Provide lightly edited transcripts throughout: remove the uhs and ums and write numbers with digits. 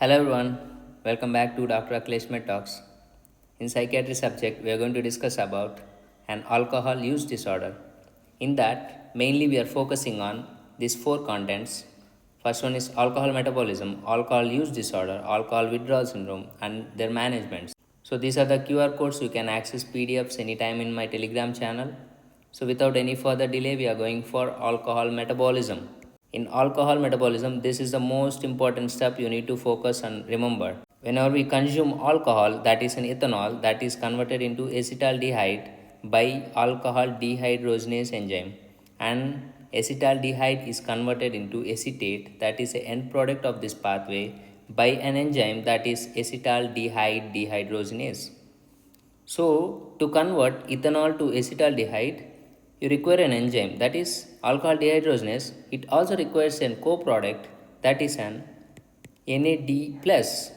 Hello everyone, welcome back to Dr. Akhilesh-MedTalks. In psychiatry subject, we are going to discuss about an alcohol use disorder. In that, mainly we are focusing on these four contents. First one is alcohol metabolism, alcohol use disorder, alcohol withdrawal syndrome, and their management. So these are the QR codes. You can access PDFs anytime in my Telegram channel. So without any further delay, we are going for alcohol metabolism. In alcohol metabolism, this is the most important step you need to focus and remember. Whenever we consume alcohol, that is an ethanol, that is converted into acetaldehyde by alcohol dehydrogenase enzyme, and acetaldehyde is converted into acetate, that is the end product of this pathway, by an enzyme that is acetaldehyde dehydrogenase. So, to convert ethanol to acetaldehyde, you require an enzyme that is alcohol dehydrogenase. It also requires a co-product that is an NAD plus.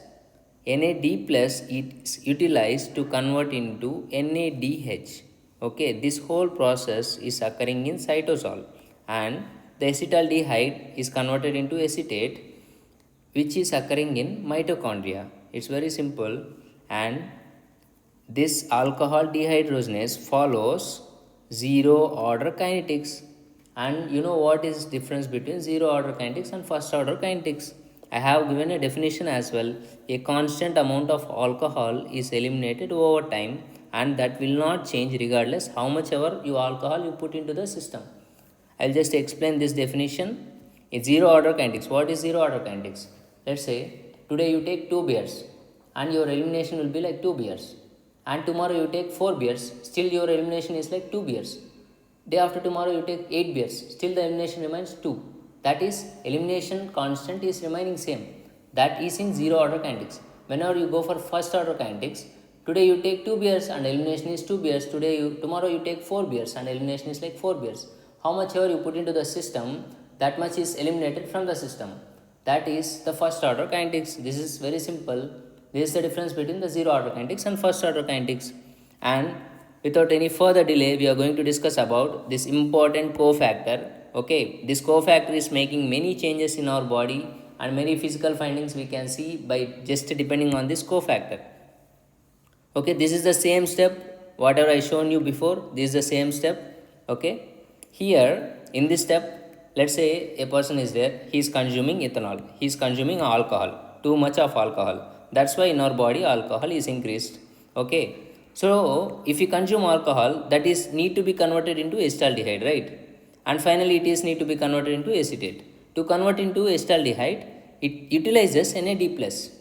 NAD plus is utilized to convert into NADH. Okay, this whole process is occurring in cytosol, and the acetaldehyde is converted into acetate, which is occurring in mitochondria. It's very simple, and this alcohol dehydrogenase follows zero order kinetics. And you know what is difference between zero order kinetics and first order kinetics? I have given a definition as well. A constant amount of alcohol is eliminated over time, and that will not change regardless how much ever you alcohol you put into the system. I'll just explain this definition. It's zero order kinetics. What is zero order kinetics? Let's say today you take 2 beers and your elimination will be like 2 beers. And tomorrow you take 4 beers, still your elimination is like 2 beers. Day after tomorrow you take 8 beers, still the elimination remains 2. That is, elimination constant is remaining same. That is in zero order kinetics. Whenever you go for first order kinetics, today you take 2 beers and elimination is 2 beers. Tomorrow you take 4 beers and elimination is like 4 beers. How much ever you put into the system, that much is eliminated from the system. That is the first order kinetics. This is very simple. This is the difference between the zero order kinetics and first order kinetics. And without any further delay, we are going to discuss about this important cofactor. Okay, this cofactor is making many changes in our body, and many physical findings we can see by just depending on this cofactor. Okay, this is the same step whatever I shown you before. This is the same step. Okay, here in this step, let's say a person is there, he is consuming ethanol, he is consuming alcohol, too much of alcohol. That's why in our body alcohol is increased. Okay, so if you consume alcohol, that is need to be converted into acetaldehyde, right? And finally it is need to be converted into acetate. To convert into acetaldehyde, it utilizes NAD plus.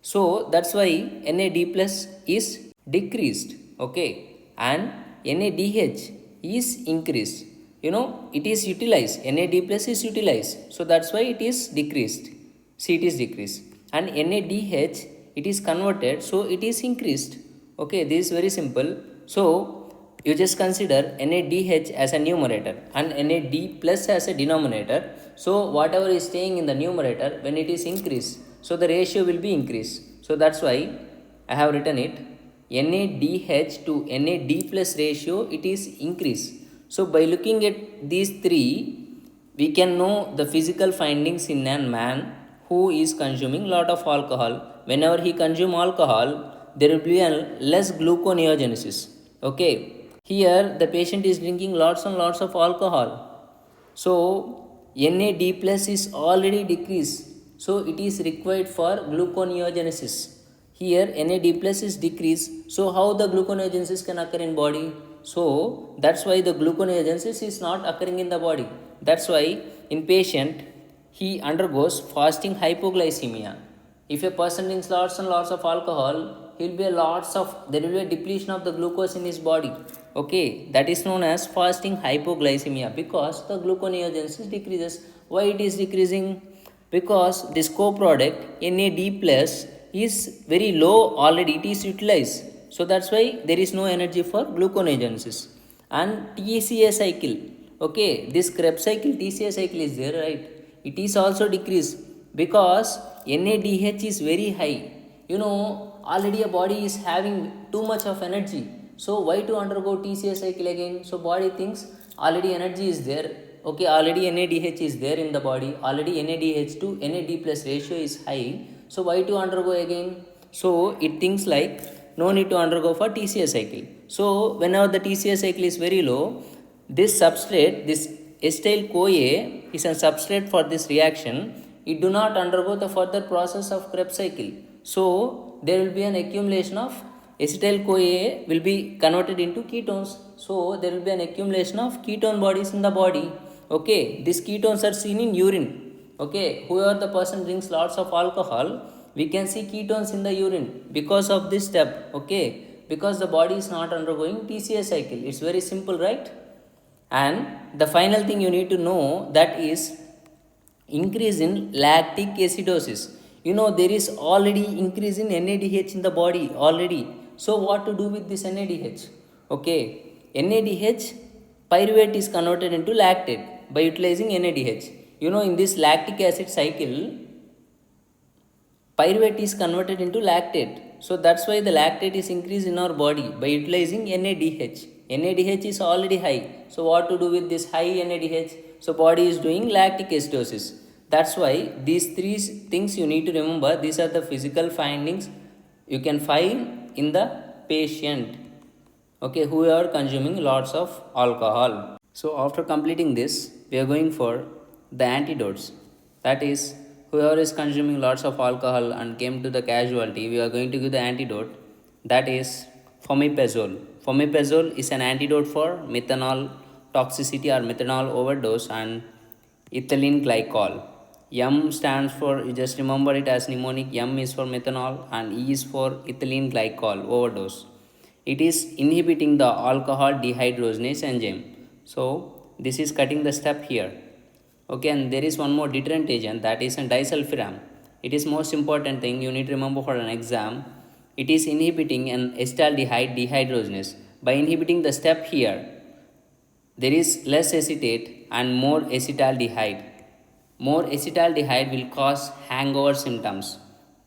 So that's why NAD plus is decreased. Okay, and NADH is increased. It is utilized. NAD plus is utilized. So that's why it is decreased. See, it is decreased. And NADH, it is converted, so it is increased. Okay, this is very simple. So you just consider NADH as a numerator and NAD plus as a denominator. So whatever is staying in the numerator, when it is increased, so the ratio will be increased. So that's why I have written it. NADH to NAD plus ratio, it is increased. So by looking at these three, we can know the physical findings in a man who is consuming lot of alcohol. Whenever he consume alcohol, there will be a less gluconeogenesis. Okay, here the patient is drinking lots and lots of alcohol. So NAD plus is already decreased. So it is required for gluconeogenesis. Here NAD plus is decreased. So how the gluconeogenesis can occur in body? So that's why the gluconeogenesis is not occurring in the body. That's why in patient he undergoes fasting hypoglycemia. If a person drinks lots and lots of alcohol, there will be a depletion of the glucose in his body. Okay, that is known as fasting hypoglycemia because the gluconeogenesis decreases. Why it is decreasing? Because this co-product NAD plus is very low already, it is utilized. So that's why there is no energy for gluconeogenesis. And TCA cycle, okay, this Krebs cycle, TCA cycle is there, right? It is also decreased because NADH is very high. Already a body is having too much of energy. So why to undergo TCA cycle again? So body thinks already energy is there. Okay, already NADH is there in the body. Already NADH to NAD plus ratio is high. So why to undergo again? So it thinks like no need to undergo for TCA cycle. So whenever the TCA cycle is very low, this substrate, this acetyl CoA is a substrate for this reaction. It do not undergo the further process of Krebs cycle. So there will be an accumulation of acetyl CoA will be converted into ketones. So there will be an accumulation of ketone bodies in the body. Okay, these ketones are seen in urine. Okay, whoever the person drinks lots of alcohol, we can see ketones in the urine because of this step. Okay, because the body is not undergoing TCA cycle. It's very simple, right? And the final thing you need to know, that is increase in lactic acidosis. You know, there is already increase in NADH in the body already. So what to do with this NADH? Okay, NADH pyruvate is converted into lactate by utilizing NADH. You know, in this lactic acid cycle, pyruvate is converted into lactate. So that's why the lactate is increased in our body by utilizing NADH. NADH is already high. So what to do with this high NADH? So body is doing lactic acidosis. That's why these three things you need to remember. These are the physical findings you can find in the patient, okay, who are consuming lots of alcohol. So after completing this, we are going for the antidotes. That is, whoever is consuming lots of alcohol and came to the casualty, we are going to give the antidote. That is fomepizole. Fomepizole is an antidote for methanol toxicity or methanol overdose and ethylene glycol. M stands for, you just remember it as mnemonic. M is for methanol and E is for ethylene glycol overdose. It is inhibiting the alcohol dehydrogenase enzyme. So this is cutting the step here. Okay, and there is one more deterrent agent, that is a disulfiram. It is most important thing you need to remember for an exam. It is inhibiting an acetaldehyde dehydrogenase. By inhibiting the step here, there is less acetate and more acetaldehyde. More acetaldehyde will cause hangover symptoms.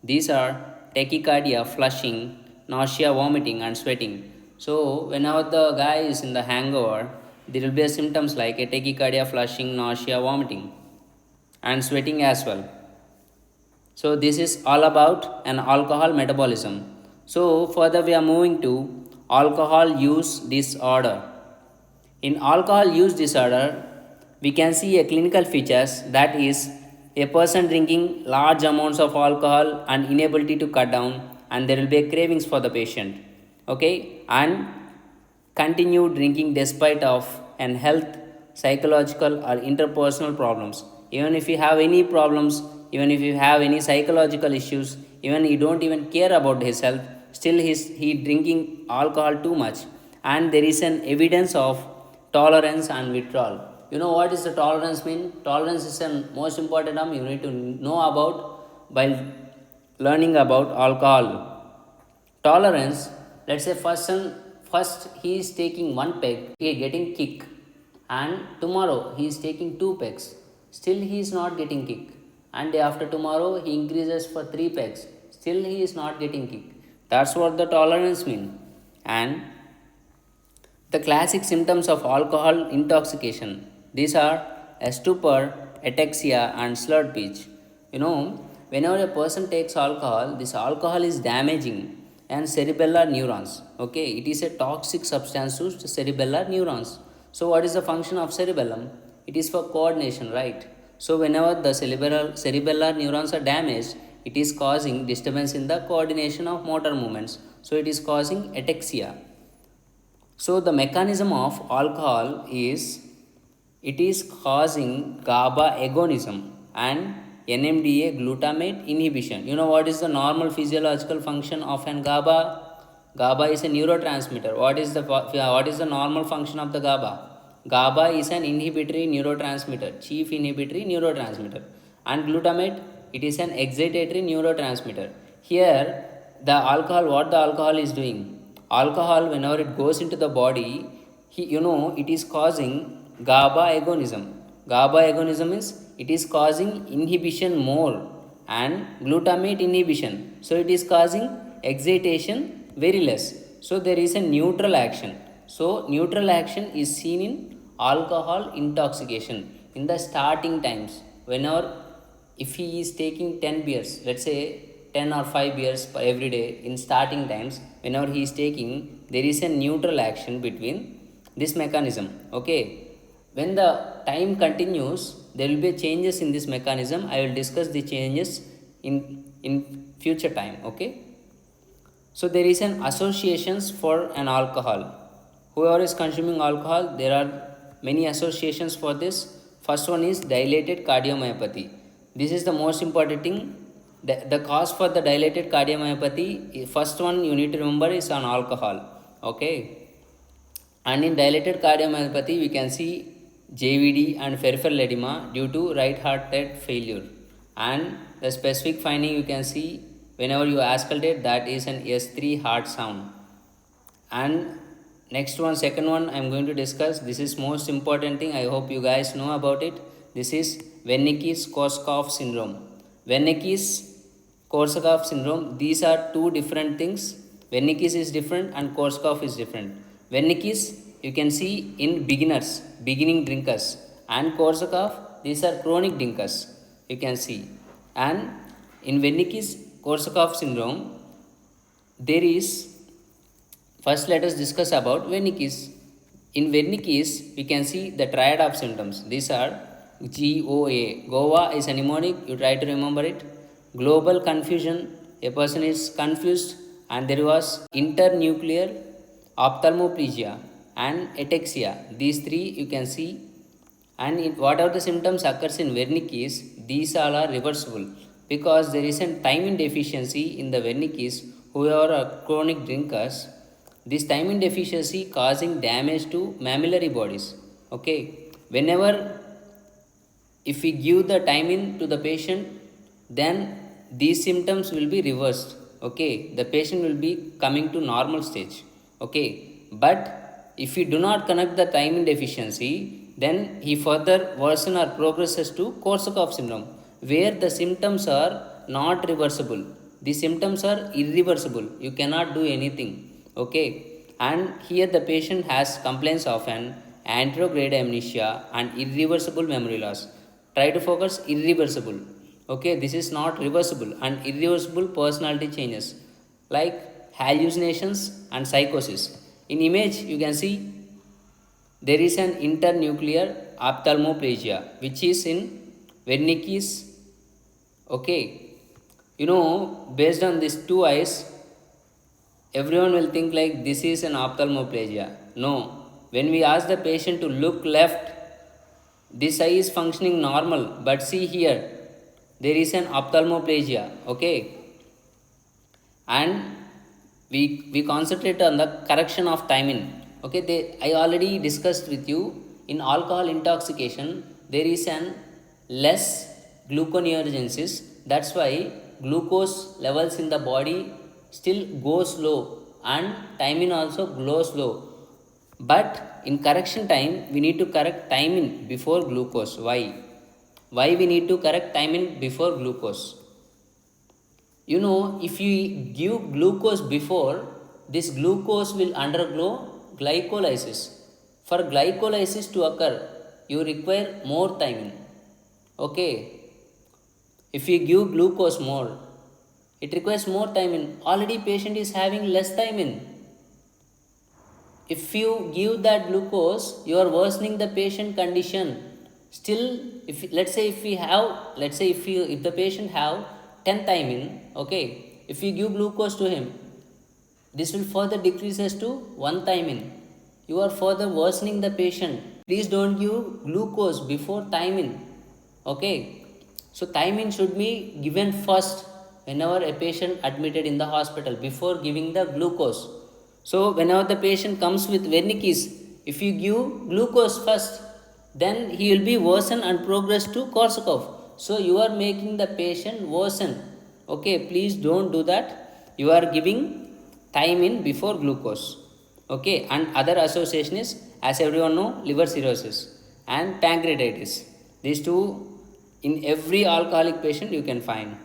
These are tachycardia, flushing, nausea, vomiting, and sweating. So, whenever the guy is in the hangover, there will be symptoms like a tachycardia, flushing, nausea, vomiting, and sweating as well. So, this is all about an alcohol metabolism. So, further we are moving to alcohol use disorder. In alcohol use disorder, we can see a clinical features, that is a person drinking large amounts of alcohol and inability to cut down, and there will be cravings for the patient. Okay, and continue drinking despite of an health, psychological or interpersonal problems. Even if you have any problems, even if you have any psychological issues, even you don't even care about his health, still he drinking alcohol too much, and there is an evidence of tolerance and withdrawal. You know what is the tolerance mean? Tolerance is the most important term you need to know about while learning about alcohol. Tolerance, let's say first he is taking one peg, he is getting kick, and tomorrow he is taking two pegs, still he is not getting kick, and day after tomorrow he increases for three pegs, still he is not getting kick. That's what the tolerance mean. And the classic symptoms of alcohol intoxication, these are a stupor, ataxia, and slurred speech. You know, whenever a person takes alcohol, this alcohol is damaging and cerebellar neurons. Okay, it is a toxic substance to cerebellar neurons. So, what is the function of cerebellum? It is for coordination, right? So, whenever the cerebellar neurons are damaged, it is causing disturbance in the coordination of motor movements. So, it is causing ataxia. So, the mechanism of alcohol is, it is causing GABA agonism and NMDA glutamate inhibition. You know what is the normal physiological function of an GABA? GABA is a neurotransmitter. What is the normal function of the GABA? GABA is an inhibitory neurotransmitter, chief inhibitory neurotransmitter, and glutamate, it is an excitatory neurotransmitter. Here, the alcohol, what the alcohol is doing? Alcohol, whenever it goes into the body, it is causing GABA agonism. GABA agonism is, it is causing inhibition more, and glutamate inhibition. So it is causing excitation very less. So there is a neutral action. So neutral action is seen in alcohol intoxication in the starting times. Whenever, if he is taking 10 beers, let's say 10 or 5 years every day in starting times, whenever he is taking, there is a neutral action between this mechanism. Okay, when the time continues, there will be changes in this mechanism. I will discuss the changes in future time. Okay, so there is an associations for an alcohol. Whoever is consuming alcohol, there are many associations for this. First one is dilated cardiomyopathy. This is the most important thing. The cause for the dilated cardiomyopathy, first one you need to remember, is on alcohol. Okay, and in dilated cardiomyopathy we can see JVD and peripheral edema due to right hearted failure. And the specific finding you can see, whenever you auscultate, that is an S3 heart sound. And next one, second one I am going to discuss. This is most important thing. I hope you guys know about it. This is Wernicke's-Korsakoff syndrome. Wernicke's-Korsakoff syndrome. These are two different things. Wernicke's is different and Korsakoff is different. Wernicke's you can see in beginners, beginning drinkers, and Korsakoff, these are chronic drinkers. You can see. And in Wernicke's-Korsakoff syndrome, there is, first let us discuss about Wernicke's. In Wernicke's, we can see the triad of symptoms. These are GOA. GOA is a mnemonic, you try to remember it. Global confusion, a person is confused, and there was internuclear ophthalmoplegia and ataxia. These three you can see. And whatever the symptoms occurs in Wernicke's, these all are reversible, because there is a thiamine deficiency in the Wernicke's. Whoever are chronic drinkers, this thiamine deficiency causing damage to mammillary bodies. Okay, whenever if we give the thiamine to the patient, then these symptoms will be reversed. Okay, the patient will be coming to normal stage. Okay, but if we do not connect the thiamine deficiency, then he further worsen or progresses to Korsakoff syndrome, where the symptoms are not reversible. The symptoms are irreversible. You cannot do anything. Okay, and here the patient has complaints of an anterograde amnesia and irreversible memory loss. Try to focus irreversible. Okay, this is not reversible. And irreversible personality changes like hallucinations and psychosis. In image you can see there is an internuclear ophthalmoplegia which is in Wernicke's. Okay, you know, based on these two eyes, everyone will think like this is an ophthalmoplegia. No, when we ask the patient to look left, this eye is functioning normal, but see here, there is an ophthalmoplegia. Okay, and we concentrate on the correction of thiamine. Okay, I already discussed with you, in alcohol intoxication there is an less gluconeogenesis. That's why glucose levels in the body still goes low and thiamine also goes low. But in correction time we need to correct thiamine before glucose. Why we need to correct thiamine before glucose? You know, if you give glucose before, this glucose will undergo glycolysis. For glycolysis to occur, you require more thiamine. Okay, if you give glucose more, it requires more thiamine. Already patient is having less thiamine. If you give that glucose, you are worsening the patient condition. Still, if the patient have 10 thiamine, okay, if you give glucose to him, this will further decreases to 1 thiamine. You are further worsening the patient. Please don't give glucose before thiamine. Okay, so thiamine should be given first whenever a patient admitted in the hospital, before giving the glucose. So whenever the patient comes with Wernicke's, if you give glucose first, then he will be worsen and progress to Korsakoff. So you are making the patient worsen. Okay, please don't do that. You are giving thiamine before glucose. Okay, and other association is, as everyone know, liver cirrhosis and pancreatitis. These two in every alcoholic patient you can find.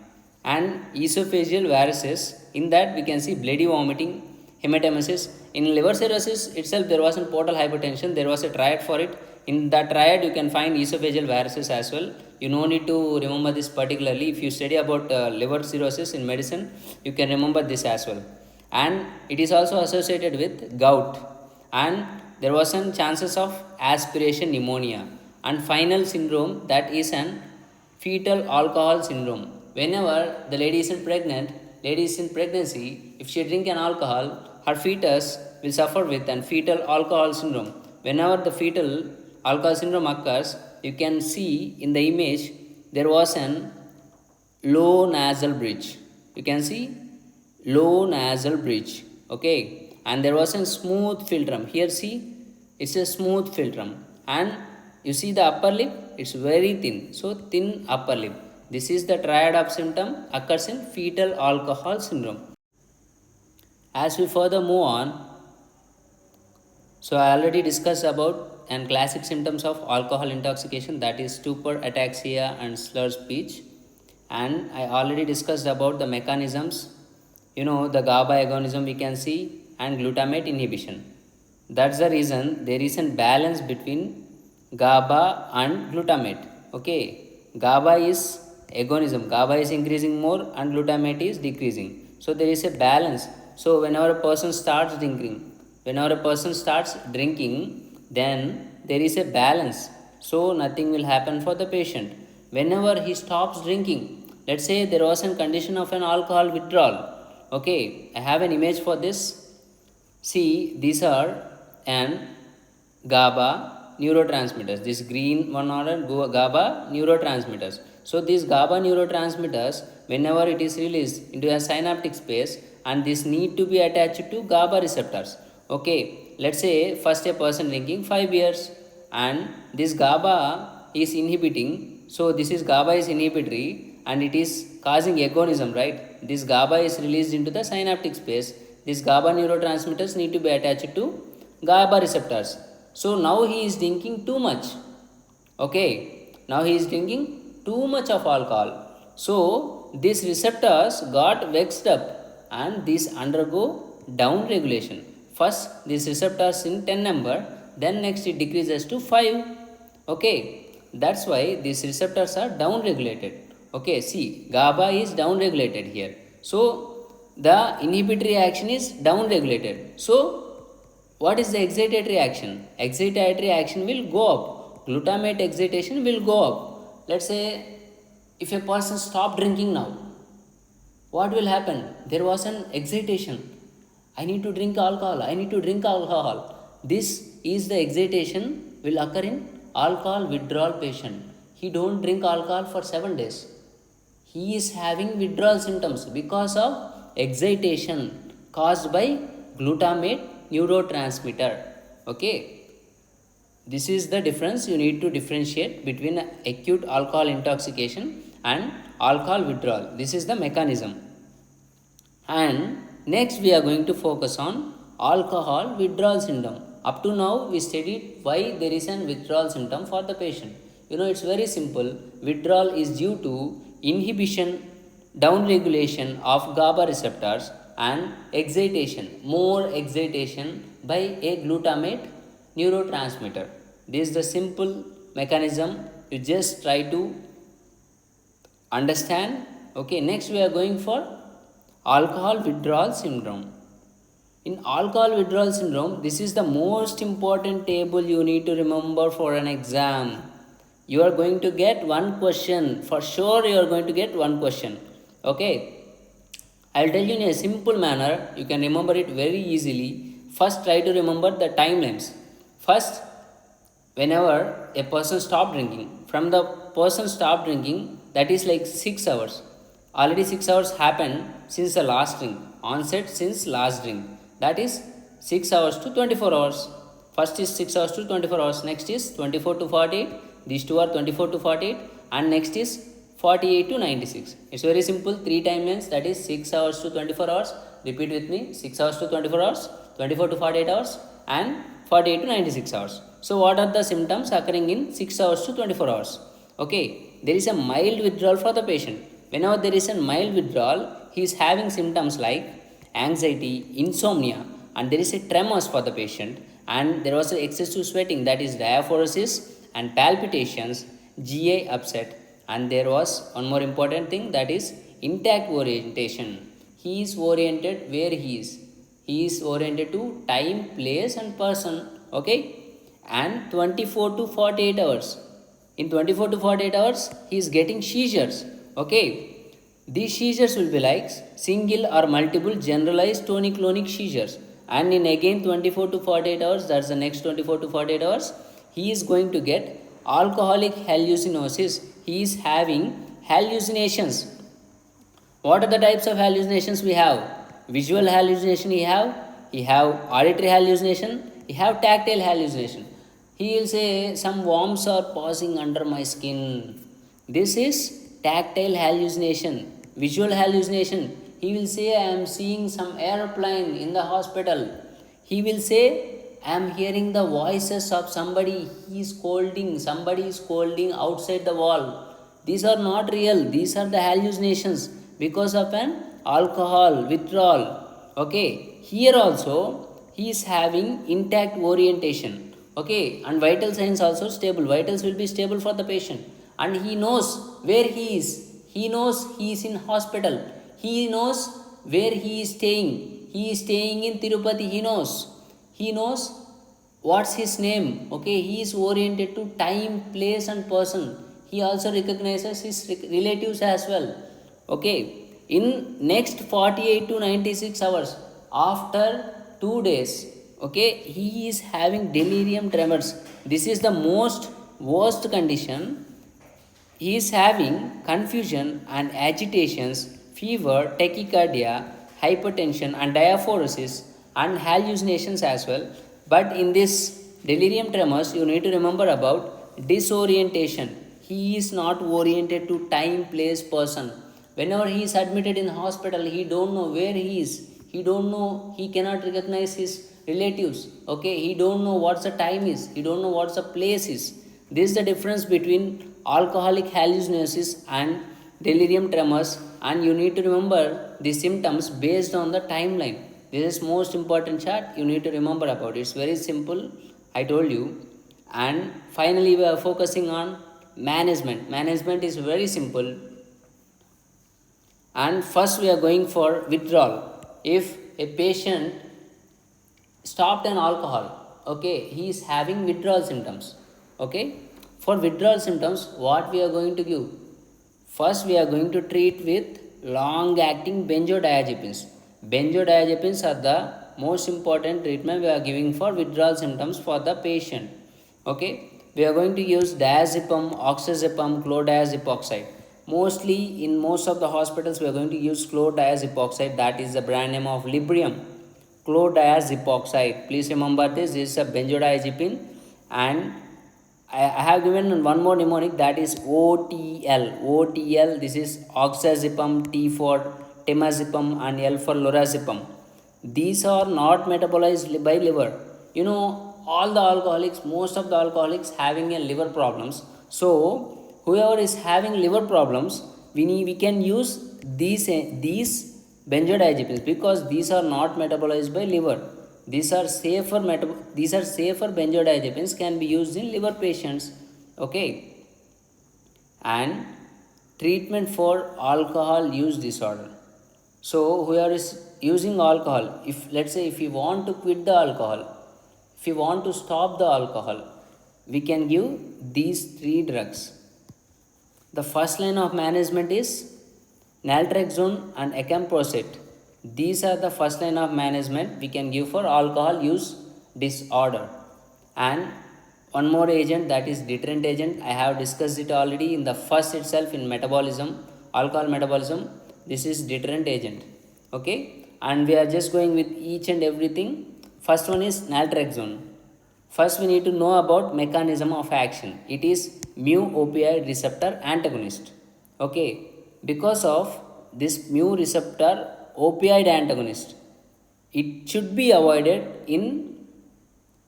And esophageal varices, in that we can see bloody vomiting, hematemesis, In liver cirrhosis itself, there was a portal hypertension. There was a triad for it. In that triad, you can find esophageal varices as well. You no need to remember this particularly. If you study about liver cirrhosis in medicine, you can remember this as well. And it is also associated with gout. And there was some chances of aspiration pneumonia. And final syndrome, that is an fetal alcohol syndrome. Whenever the lady is in pregnancy, if she drink an alcohol, her fetus will suffer with an fetal alcohol syndrome. Whenever the fetal alcohol syndrome occurs, you can see in the image there was an low nasal bridge. You can see low nasal bridge. Okay, and there was a smooth philtrum. Here see, it's a smooth philtrum, and you see the upper lip, it's very thin. So thin upper lip. This is the triad of symptom occurs in fetal alcohol syndrome. As we further move on, so I already discussed about and classic symptoms of alcohol intoxication, that is stupor, ataxia and slurred speech. And I already discussed about the mechanisms, the GABA agonism we can see and glutamate inhibition. That's the reason there is a balance between GABA and glutamate. Okay, GABA is agonism, GABA is increasing more and glutamate is decreasing. So there is a balance. So whenever a person starts drinking, then there is a balance. So nothing will happen for the patient. Whenever he stops drinking, let's say there was a condition of an alcohol withdrawal. Okay, I have an image for this. See, these are an GABA neurotransmitters. This green one are GABA neurotransmitters. So these GABA neurotransmitters, whenever it is released into a synaptic space, and this need to be attached to GABA receptors. Okay, let's say first a person drinking 5 years, and this GABA is inhibiting. So this is GABA is inhibitory and it is causing agonism, right? This GABA is released into the synaptic space. These GABA neurotransmitters need to be attached to GABA receptors. So now he is drinking too much. Okay, now he is drinking too much of alcohol. So these receptors got vexed up and these undergo down regulation. First these receptors in 10 number, then next it decreases to 5. Okay, that's why these receptors are down regulated. Okay, see, GABA is down regulated here. So the inhibitory action is down regulated. So what is the excitatory action? Excitatory action will go up. Glutamate excitation will go up. Let's say if a person stop drinking now, what will happen? There was an excitation. I need to drink alcohol. This is the excitation will occur in alcohol withdrawal patient. He don't drink alcohol for 7 days. He is having withdrawal symptoms because of excitation caused by glutamate neurotransmitter. Okay, this is the difference. You need to differentiate between acute alcohol intoxication and alcohol withdrawal. This is the mechanism. And next we are going to focus on alcohol withdrawal syndrome. Up to now we studied why there is an withdrawal symptom for the patient. It's very simple. Withdrawal is due to inhibition, down regulation of GABA receptors and excitation, more excitation by a glutamate neurotransmitter. This is the simple mechanism. You just try to understand. Okay, next we are going for alcohol withdrawal syndrome. In alcohol withdrawal syndrome, this is the most important table you need to remember for an exam. You are going to get one question. For sure you are going to get one question. Okay, I will tell you in a simple manner. You can remember it very easily. First try to remember the timelines. First, whenever a person stopped drinking, from the person stopped drinking, that is like 6 hours. Already 6 hours happened since the last drink. Onset since last drink. That is 6 hours to 24 hours. First is 6 hours to 24 hours. Next is 24 to 48. These two are 24 to 48. And next is 48 to 96. It's very simple. 3 timelines. That is 6 hours to 24 hours. Repeat with me. 6 hours to 24 hours. 24 to 48 hours. And 48 to 96 hours. So what are the symptoms occurring in 6 hours to 24 hours? Okay. There is a mild withdrawal for the patient. Whenever there is a mild withdrawal, he is having symptoms like anxiety, insomnia, and there is a tremors for the patient, and there was a excessive sweating, that is diaphoresis, and palpitations, GI upset, and there was one more important thing, that is intact orientation. He is oriented where he is oriented to time, place and person. Okay, and 24 to 48 hours, in 24 to 48 hours he is getting seizures. Okay, these seizures will be like single or multiple generalized tonic-clonic seizures, and in again 24 to 48 hours, that's the next 24 to 48 hours, he is going to get alcoholic hallucinosis. He is having hallucinations. What are the types of hallucinations we have? Visual hallucination he have auditory hallucination, he have tactile hallucination. He will say some worms are passing under my skin. This is tactile hallucination. Visual hallucination, he will say I am seeing some airplane in the hospital. He will say I am hearing the voices of somebody, he is scolding, somebody is scolding outside the wall. These are not real, these are the hallucinations because of an alcohol withdrawal. Okay, here also he is having intact orientation. Okay, and vital signs also stable, vitals will be stable for the patient, and he knows where he is, he knows he is in hospital, he knows where he is staying in Tirupati, he knows what's his name. Okay, he is oriented to time, place and person. He also recognizes his relatives as well. Okay, in next 48 to 96 hours, after 2 days, okay, he is having delirium tremors. This is the most worst condition. He is having confusion and agitations, fever, tachycardia, hypertension and diaphoresis and hallucinations as well. But in this delirium tremors, you need to remember about disorientation. He is not oriented to time, place, person. Whenever he is admitted in hospital, he don't know where he is, he don't know, he cannot recognize his relatives. Okay, he don't know what's the time is, he don't know what's the place is. This is the difference between alcoholic hallucinosis and delirium tremors, and you need to remember the symptoms based on the timeline. This is most important chart you need to remember about. It's very simple, I told you. And finally we are focusing on management is very simple. And first we are going for withdrawal. If a patient stopped an alcohol, okay, he is having withdrawal symptoms. Okay, for withdrawal symptoms, what we are going to give? First we are going to treat with long acting benzodiazepines. Benzodiazepines are the most important treatment we are giving for withdrawal symptoms for the patient. Okay, we are going to use diazepam, oxazepam, chlordiazepoxide. Mostly in most of the hospitals we are going to use chlordiazepoxide, that is the brand name of Librium. Chlordiazepoxide, please remember this is a benzodiazepine. And I have given one more mnemonic, that is OTL. This is oxazepam, T for temazepam and L for lorazepam. These are not metabolized by liver. You know, all the alcoholics, most of the alcoholics having a liver problems. So whoever is having liver problems, we can use these benzodiazepines, because these are not metabolized by liver. These are safer benzodiazepines, can be used in liver patients. Okay, and treatment for alcohol use disorder. So whoever is using alcohol, if let's say if you want to quit the alcohol, if you want to stop the alcohol, we can give these 3 drugs. The first line of management is naltrexone and acamprosate. These are the first line of management we can give for alcohol use disorder. And one more agent, that is deterrent agent. I have discussed it already in the first itself in metabolism, alcohol metabolism. This is deterrent agent. Okay, and we are just going with each and everything. First one is naltrexone. First we need to know about mechanism of action. It is mu opioid receptor antagonist. Okay, because of this mu receptor opioid antagonist, it should be avoided in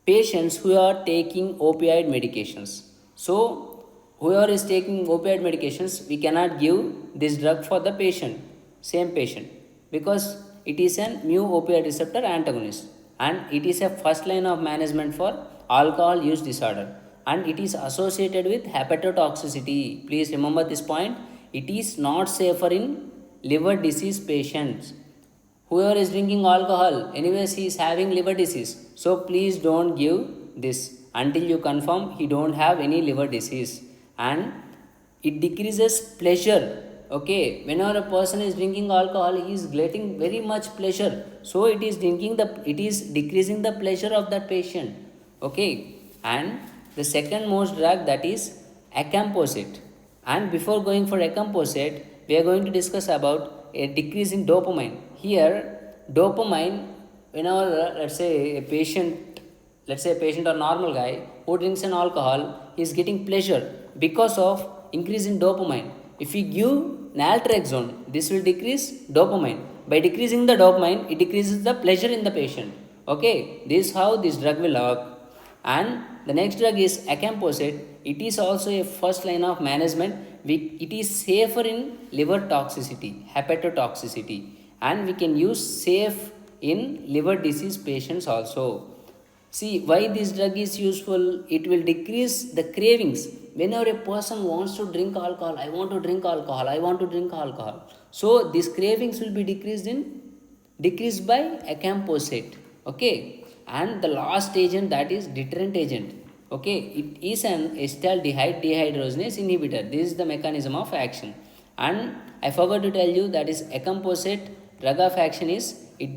patients who are taking opioid medications. So whoever is taking opioid medications, we cannot give this drug for the patient, same patient, because it is an mu opioid receptor antagonist. and it is a first line of management for alcohol use disorder, and it is associated with hepatotoxicity. Please remember this point. It is not safer in liver disease patients. Whoever is drinking alcohol, anyways he is having liver disease, so please don't give this until you confirm he don't have any liver disease. And it decreases pleasure. Okay, whenever a person is drinking alcohol, he is getting very much pleasure, so it is decreasing the pleasure of that patient. Okay, and the second most drug, that is acamprosate. And before going for acamprosate, we are going to discuss about a decrease in dopamine. Here dopamine, whenever let's say a patient or normal guy who drinks an alcohol, he is getting pleasure because of increase in dopamine. If we give naltrexone, this will decrease dopamine. By decreasing the dopamine, it decreases the pleasure in the patient. Okay, this is how this drug will work. And the next drug is acamprosate. It is also a first line of management. It is safer in liver toxicity, hepatotoxicity, and we can use safe in liver disease patients also. See why this drug is useful. It will decrease the cravings. Whenever a person wants to drink alcohol, I want to drink alcohol, I want to drink alcohol, so these cravings will be decreased by acamprosate. Okay, and the last agent, that is deterrent agent. Okay, it is an acetaldehyde dehydrogenase inhibitor. This is the mechanism of action. And I forgot to tell you, that is acamprosate drug of action is, it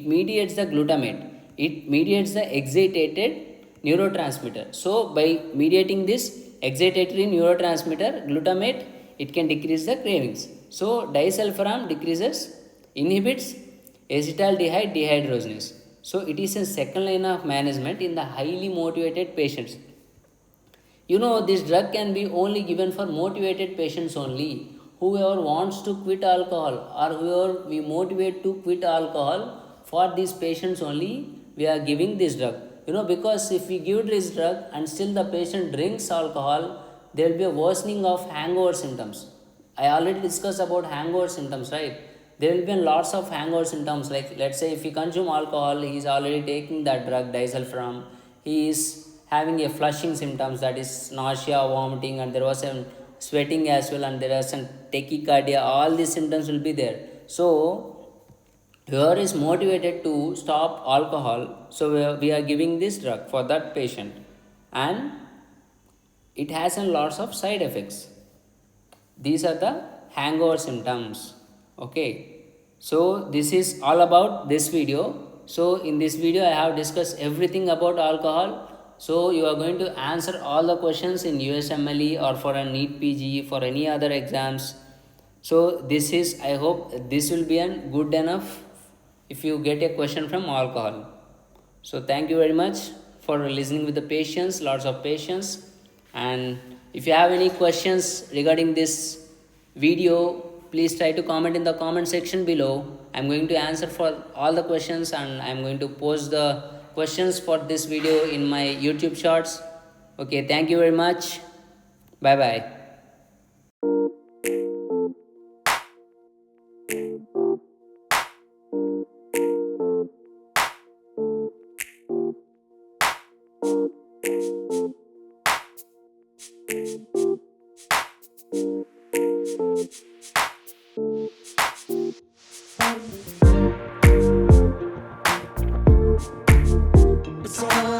mediates the glutamate, it mediates the excitated neurotransmitter. So by mediating this excitatory neurotransmitter glutamate, it can decrease the cravings. So disulfiram inhibits acetaldehyde dehydrogenase. So it is a second line of management in the highly motivated patients. You know, this drug can be only given for motivated patients only. Whoever wants to quit alcohol, or whoever we motivate to quit alcohol, for these patients only we are giving this drug. You know, because if we give this drug and still the patient drinks alcohol, there will be a worsening of hangover symptoms. I already discussed about hangover symptoms, right? There will be lots of hangover symptoms. Like, let's say if he consume alcohol, he is already taking that drug disulfiram, he is having a flushing symptoms, that is nausea, vomiting, and there was some sweating as well, and there are some tachycardia. All these symptoms will be there. So whoever is motivated to stop alcohol, so we are giving this drug for that patient, and it has a lots of side effects. These are the hangover symptoms. Okay, so this is all about this video. So in this video I have discussed everything about alcohol. So you are going to answer all the questions in USMLE or for a NEET PG, for any other exams. So this is, I hope this will be good enough if you get a question from alcohol. So thank you very much for listening with the patience, lots of patience. And if you have any questions regarding this video, please try to comment in the comment section below. I'm going to answer for all the questions, and I'm going to post the questions for this video in my YouTube shorts. Okay, thank you very much. Bye bye. It's all